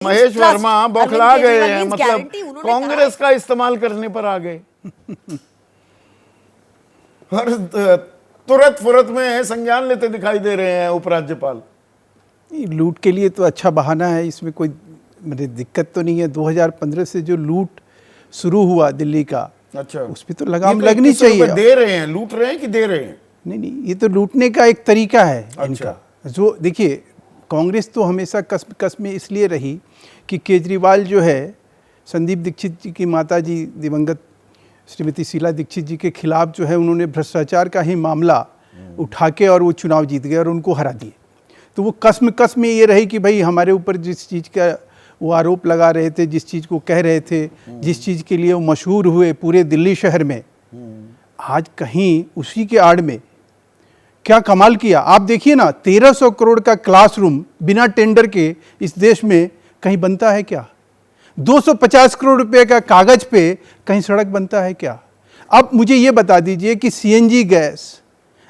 महेश वर्मा बौखला गए हैं, मतलब कांग्रेस का इस्तेमाल करने पर आ गए और तुरंत फुरत में संज्ञान लेते दिखाई दे रहे हैं उपराज्यपाल। लूट के लिए तो अच्छा बहाना है, इसमें कोई मेरी दिक्कत तो नहीं है। 2015 से जो लूट शुरू हुआ दिल्ली का, अच्छा, उस पर तो लगाम लगनी चाहिए। दे रहे हैं, लूट रहे हैं कि दे रहे हैं? नहीं, ये तो लूटने का एक तरीका है अच्छा। इनका। जो देखिए, कांग्रेस तो हमेशा कसम में इसलिए रही कि केजरीवाल जो है संदीप दीक्षित जी की माता जी दिवंगत श्रीमती शीला दीक्षित जी के खिलाफ जो है उन्होंने भ्रष्टाचार का ही मामला उठा के और वो चुनाव जीत गए और उनको हरा दिए। तो वो कसम में ये रही कि भाई हमारे ऊपर जिस चीज़ का वो आरोप लगा रहे थे, जिस चीज़ को कह रहे थे, जिस चीज़ के लिए वो मशहूर हुए पूरे दिल्ली शहर में, आज कहीं उसी के आड़ में क्या कमाल किया। आप देखिए ना, 1300 करोड़ का क्लासरूम बिना टेंडर के इस देश में कहीं बनता है क्या? 250 करोड़ रुपए का कागज पे कहीं सड़क बनता है क्या? अब मुझे ये बता दीजिए कि सीएनजी गैस,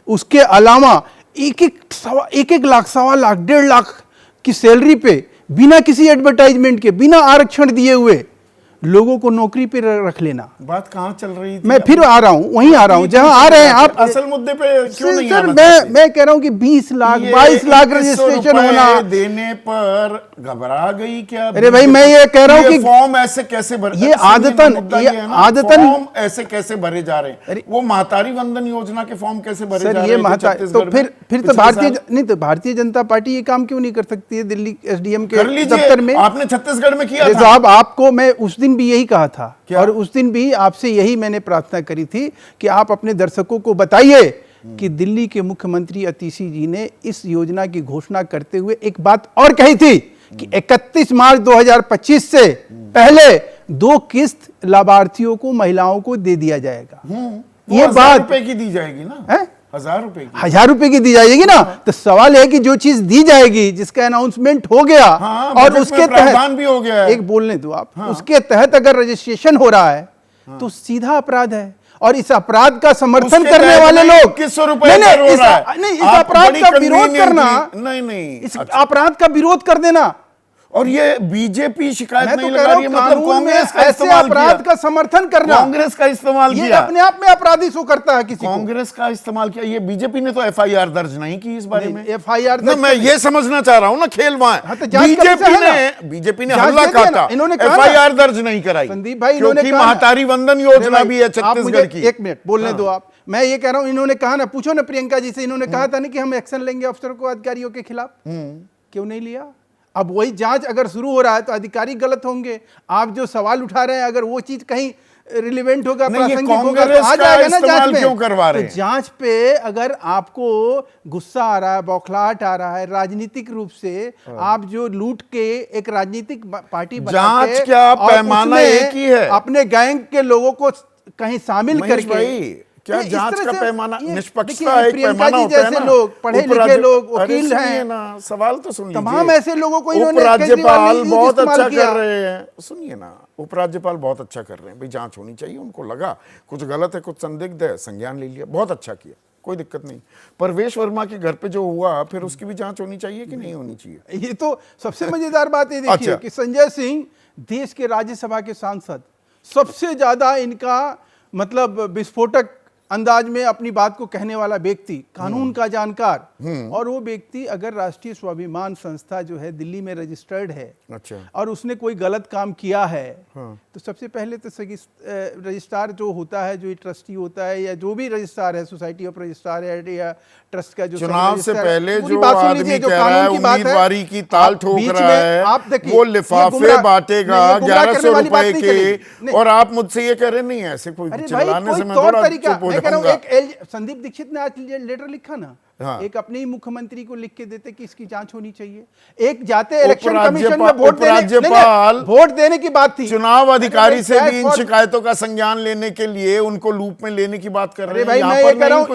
उसके अलावा एक एक लाख, सवा लाख, 1.5 लाख की सैलरी पे बिना किसी एडवर्टाइजमेंट के, बिना आरक्षण दिए हुए लोगों को नौकरी पे रख लेना। बात कहाँ चल रही थी? मैं फिर आ रहा हूँ, वहीं आ रहा हूँ जहां आ रहे हैं आप। असल मुद्दे पे क्यों नहीं सर, आना? मैं कह रहा हूँ कि 20 लाख 22 लाख रजिस्ट्रेशन होना देने पर घबरा गई क्या? अरे भाई, मैं ये कह रहा हूँ कि फॉर्म ऐसे कैसे भरे, ये आदतन फॉर्म ऐसे कैसे भरे जा रहे हैं? वो महतारी वंदन योजना के फॉर्म कैसे भरे जा रहे हैं? तो फिर तो भारतीय जनता पार्टी ये काम क्यों नहीं कर सकती है दिल्ली एसडीएम के दफ्तर में? आपने छत्तीसगढ़ में किया था। साहब, आपको मैं उस दिन भी यही कहा था और उस दिन भी आपसे यही मैंने प्रार्थना करी थी कि आप अपने दर्शकों को बताइए कि दिल्ली के मुख्यमंत्री अतीशी जी ने इस योजना की घोषणा करते हुए एक बात और कही थी कि 31 मार्च 2025 से पहले 2 किस्त लाभार्थियों को, महिलाओं को दे दिया जाएगा। ये बात रुपए की दी जाएगी ना? है 1000 रुपए की दी जाएगी ना? तो सवाल है कि जो चीज दी जाएगी, जिसका अनाउंसमेंट हो गया और उसके तहत भी हो गया है, एक बोलने दो आप, उसके तहत अगर रजिस्ट्रेशन हो रहा है तो सीधा अपराध है। और इस अपराध का समर्थन करने वाले लोग, किस रुपए इस अपराध का विरोध करना, इस अपराध का विरोध कर देना, और ये बीजेपी शिकायत नहीं लगा रही है, मतलब कांग्रेस का ऐसे अपराध का समर्थन करना, कांग्रेस का इस्तेमाल किया, ये अपने आप में अपराधी शो करता है किसी कांग्रेस का इस्तेमाल किया। ये बीजेपी ने तो एफआईआर दर्ज नहीं की इस बारे में। एफआईआर मैं ये समझना चाह रहा हूं ना, खेल वहां बीजेपी ने हमला काटा, एफआईआर दर्ज नहीं कराई संदीप भाई, क्योंकि महतारी वंदन योजना भी है छत्तीसगढ़ की। एक मिनट बोलने दो आप। मैं ये कह रहा हूं, इन्होंने कहा ना, पूछो ना प्रियंका जी से, इन्होंने कहा था ना कि हम एक्शन लेंगे अफसरों को, अधिकारियों के खिलाफ, क्यों नहीं लिया? अब वही जांच अगर शुरू हो रहा है तो अधिकारी गलत होंगे। आप जो सवाल उठा रहे हैं, अगर वो चीज कहीं रिलेवेंट होगा, प्रासंगिक होगा, तो आ जाएगा ना जांच में। क्यों करवा रहे हैं? तो जांच पे अगर आपको गुस्सा आ रहा है, बौखलाहट आ रहा है, राजनीतिक रूप से आप जो लूट के एक राजनीतिक पार्टी बना के, जांच क्या पैमाना एक ही है, अपने गैंग के लोगों को कहीं शामिल करके, क्या जांच का पैमाना? निष्पक्षता एक पैमाना होता है ना। लोग पढ़े लिखे लोग, वकील हैं ना, सवाल तो सुन लीजिए। तमाम ऐसे लोगों को इन्होंने उपराज्यपाल बहुत अच्छा कर रहे हैं, सुनिए ना, उपराज्यपाल बहुत अच्छा कर रहे हैं। भाई जांच होनी चाहिए, उनको लगा कुछ गलत है, कुछ संदिग्ध है, संज्ञान ले लिया, बहुत अच्छा किया, कोई दिक्कत नहीं। परवेश वर्मा के घर पे जो हुआ, फिर उसकी भी जांच होनी चाहिए कि नहीं होनी चाहिए? ये तो सबसे मजेदार बात है। देखिए कि संजय सिंह देश के राज्यसभा के सांसद, सबसे ज्यादा इनका मतलब विस्फोटक अंदाज में अपनी बात को कहने वाला व्यक्ति, कानून का जानकार, और वो व्यक्ति अगर राष्ट्रीय स्वाभिमान संस्था जो है दिल्ली में रजिस्टर्ड है, अच्छा, और उसने कोई गलत काम किया है, तो सबसे पहले तो रजिस्ट्रार जो होता है, जो ट्रस्टी होता है, या जो भी रजिस्ट्रार है, सोसाइटी ऑफ रजिस्ट्रार है या ट्रस्ट का जो चुनाव से पहले जो आदमी कह रहा है उम्मीदवारी की ताल ठोक रहा है, वो लिफाफे बांटेगा 1100 रुपए के, और आप मुझसे ये कह रहे नहीं ऐसे कोई चिल्लाने से मैं थोड़ा चुप हो जाऊंगा। एक संदीप दीक्षित ने आज लेटर लिखा ना, एक अपने ही मुख्यमंत्री को लिख के देते कि इसकी जांच होनी चाहिए। एक जाते इलेक्शन कमीशन में वोट देने की बात थी, चुनाव अधिकारी से भी इन शिकायतों का संज्ञान लेने के लिए उनको लूप में लेने की बात कर रहे हैं। भाई मैं ये कह रहा हूं,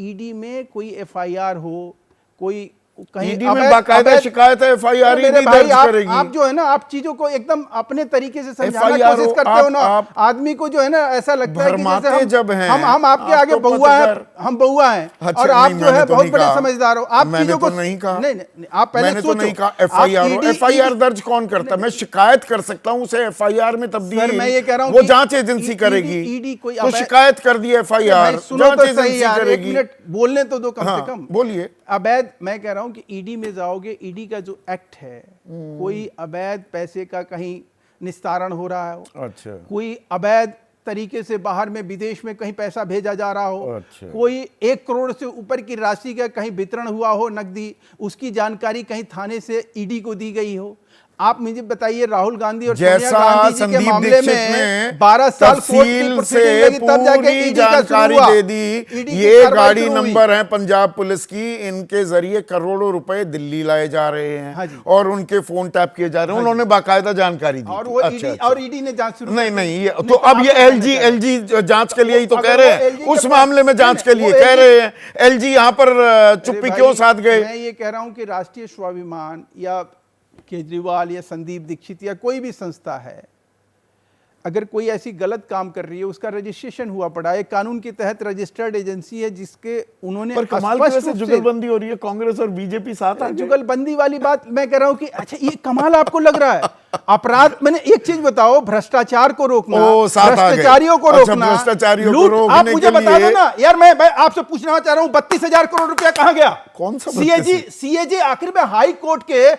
ईडी में कोई एफआईआर हो, कोई कहीं ईडी में बाकायदा शिकायत है, एफआईआर मेरे ईडी भाई, दर्ज करेगी। आप जो है ना, आप चीजों को एकदम अपने तरीके से समझाने की FIR कोशिश करते हो ना, आदमी को जो है ना ऐसा लगता है कि भरमाते जैसे जब हैं, हम आपके आप आगे तो बउआ है, पत्रकार। हम बउआ हैं, अच्छा, और आप नहीं, जो है मैंने तो बहुत नहीं बड़े कहा। समझदार हो। आप मैंने चीजों तो को नहीं कहा। नहीं, आप पहले मैंने तो सोचो। नहीं कहा आप एफआईआर हो। ED एफआईआर दर्ज कौन करता है? मैं शिकायत कर सकता हूँ, उसे एफआईआर में तब्दील सर, मैं ये कह रहा हूँ वो कि जांच एजेंसी ED करेगी। ED कोई तो अब है- शिकायत कर दी एफआईआर, भाई सुनो जांच तो सही एजेंसी यार, एक करेगी। मिनट बोलने तो दो कम हाँ, से कम। बोलिए। अवैध, मैं कह रहा हूं कि ईडी में जाओगे, ईडी का जो एक्ट है, कोई अवैध पैसे का कहीं निस्तारण हो रहा हो, अच्छा, कोई अवैध तरीके से बाहर में विदेश में कहीं पैसा भेजा जा रहा हो, अच्छा। कोई 1 करोड़ से ऊपर की राशि का कहीं वितरण हुआ हो नकदी, उसकी जानकारी कहीं थाने से ईडी को दी गई हो। आप मुझे बताइए, राहुल गांधी और सोनिया जैसा गांधी जी के संदीप मामले दीक्षित में ने 12 साल कोर्ट की तफसील प्रोसीडिंग से लगी, तब जाके पूरी ईडी का शुरू जानकारी हुआ। दे ईडी दी। की ये कार्रवाई गाड़ी शुरू हुई। नंबर है पंजाब पुलिस की, इनके जरिए करोड़ों रुपए दिल्ली लाए जा रहे हैं। हाँ जी। और उनके फोन टैप किए जा रहे हैं। उन्होंने बाकायदा जानकारी दी और थी। वो अच्छा, ईडी और ईडी ने जांच शुरू नहीं कर दी। नहीं, ये नहीं, तो अब ये आप एलजी जांच के लिए ही तो अगर कह वो रहे हैं, LG के उस पास- मामले में जांच के नहीं, लिए वो कह LG रहे हैं। एलजी यहां पर चुप्पी अरे क्यों भाई, साध गए? मैं ये कह रहा हूं कि राष्ट्रीय स्वाभिमान या केजरीवाल या संदीप दीक्षित या कोई भी संस्था है, अगर कोई ऐसी गलत काम कर रही है, उसका रजिस्ट्रेशन हुआ पड़ा है, कानून के तहत रजिस्टर्ड एजेंसी है, जिसके उन्होंने पर कमाल की स्पष्ट वजह से रूप से- जुगलबंदी हो रही है, कांग्रेस और बीजेपी साथ आ गए। जुगलबंदी वाली बात मैं कह रहा हूं कि अच्छा, ये कमाल आपको लग रहा है? अपराध, मैंने एक चीज बताओ, भ्रष्टाचार को रोकना, ओ, साथ आ गए। भ्रष्टाचारियों को अच्छा, रोकना, भ्रष्टाचारियों को लूट, रोकने आप मुझे के बता दो लिए- ना यार, मैं आपसे पूछना चाह रहा हूं, 32,000 करोड़ रुपया कहां गया? कौन सा सीएजी आखिर में हाई कोर्ट के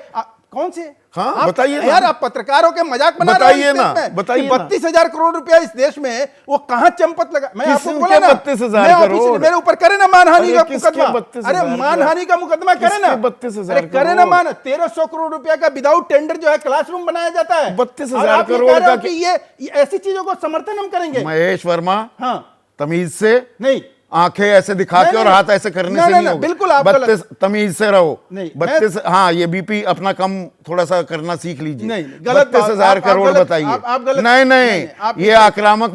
कौन से? हाँ, आप- बताइए ना। यार, आप पत्रकारों के मजाक बना बताइए ना, बताइए ना। 32,000 करोड़ रुपया इस देश में वो कहां चंपत लगा? मैं आपको किसके बोला ना, 32,000 मैं ऑफिस- करोड़? मेरे ऊपर करे ना मानहानि अरे का किसके मुकदमा। 32,000 अरे मानहानि का मुकदमा करे ना, किसके 32,000 अरे करे ना करोड़? मान 1,300 करोड़ रुपया का विदाउट टेंडर जो है क्लासरूम बनाया जाता है। 32,000 और आप ये करोड़ कह रहे हो का कि ये ऐसी चीजों को समर्थन हम करेंगे? महेश वर्मा, हाँ, तमीज से, नहीं, आंखें ऐसे दिखा नहीं, के और नहीं, हाथ ऐसे करने नहीं, से नहीं, नहीं होगा। बिल्कुल आप 32, तमीज से रहो। नहीं, 32, हाँ, ये बीपी अपना कम थोड़ा सा करना सीख लीजिए। नहीं, गलत बात, 32,000 आप करोड़ गलत- बताइए। आप गलत- नहीं नहीं, नहीं, आप- ये आक्रामक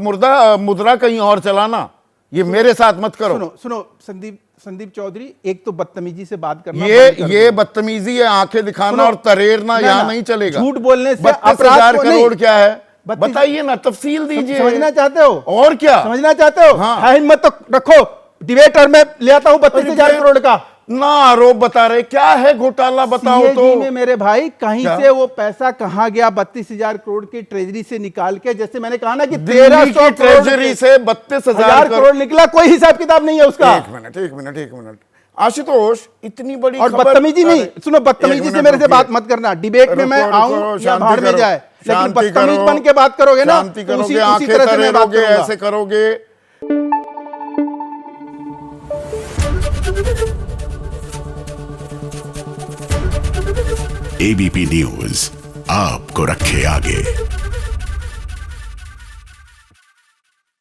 मुद्रा कहीं और चलाना, ये मेरे साथ मत करो। सुनो संदीप चौधरी, एक तो बदतमीजी से बात करना बंद कर ये दो। बदतमीजी है, आंखें दिखाना सुनो, और तरेरना ना, यहाँ ना, नहीं चलेगा। झूठ बोलने से 32,000 अपराध को करोड़ नहीं। क्या है? 32 बताइए ना, तफसील दीजिए। समझना चाहते हो? और क्या समझना चाहते हो? हाँ। है हिम्मत तो रखो, डिबेटर में ले आता हूं 32,000 अरे करोड़ का। ना आरोप बता रहे, क्या है घोटाला बताओ CAG तो। में मेरे भाई कहीं क्या? से वो पैसा कहां गया? 32,000 करोड़ की ट्रेजरी से निकाल के, जैसे मैंने कहा ना कि दिल्ली 1,300 की ट्रेजरी से 32,000 करोड़ निकला, कोई हिसाब किताब नहीं है उसका। एक मिनट आशुतोष, इतनी बड़ी और खबर- बदतमीजी नहीं, अरे, सुनो, एक बदतमीजी से मिनट मेरे से रुकिए। बात मत करना। डिबेट में मैं रुको, आऊं या शांति भाड़ में करो, जाए, लेकिन शांति बदतमीज करो, बन के बात करोगे ना, शांति तो करोगे, उसी आंखें तरह से मैं बात तरेरोगे, करूंगा। ऐसे करोगे। एबीपी न्यूज आपको रखे आगे।